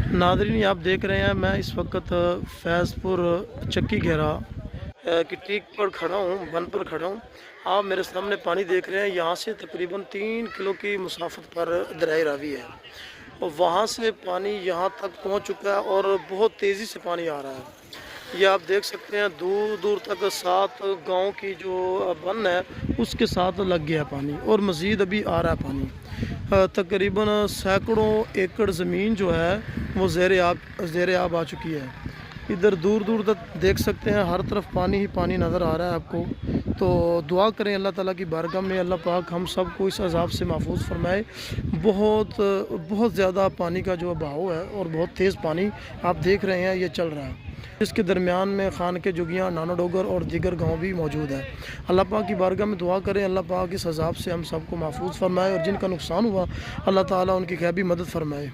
Nadreen ये आप देख रहे हैं, मैं इस वक्त फैज़पुर चक्की घेरा की टीक पर खड़ा हूँ, बन पर खड़ा हूँ। आप मेरे सामने पानी देख रहे हैं, यहाँ से तकरीबन 3 किलो की मुसाफत पर दरियाए रावी है और वहाँ से पानी यहाँ तक पहुँच चुका है और बहुत तेज़ी से पानी आ रहा है। ये आप देख सकते हैं, दूर दूर तक 7 गांव की जो बन है उसके साथ लग गया है पानी और मज़ीद अभी आ रहा है पानी। तकरीबन सैकड़ों एकड़ ज़मीन जो है वो ज़ेर आब आ चुकी है। इधर दूर दूर तक देख सकते हैं, हर तरफ पानी ही पानी नज़र आ रहा है आपको। तो दुआ करें अल्लाह ताला की बारगाह में, अल्लाह पाक हम सब को इस अज़ाब से महफूज फरमाए। बहुत ज़्यादा पानी का जो बहाव है और बहुत तेज़ पानी आप देख रहे हैं ये चल रहा है। इसके दरमियान में खान के जुगियाँ, नानो डोगर और दीगर गांव भी मौजूद है। अल्लाह पाक की बारगाह में दुआ करें, अल्लाह पाक इस अज़ाब से हम सबको महफूज फरमाए और जिनका नुकसान हुआ अल्लाह ताला उनकी गैबी मदद फरमाए।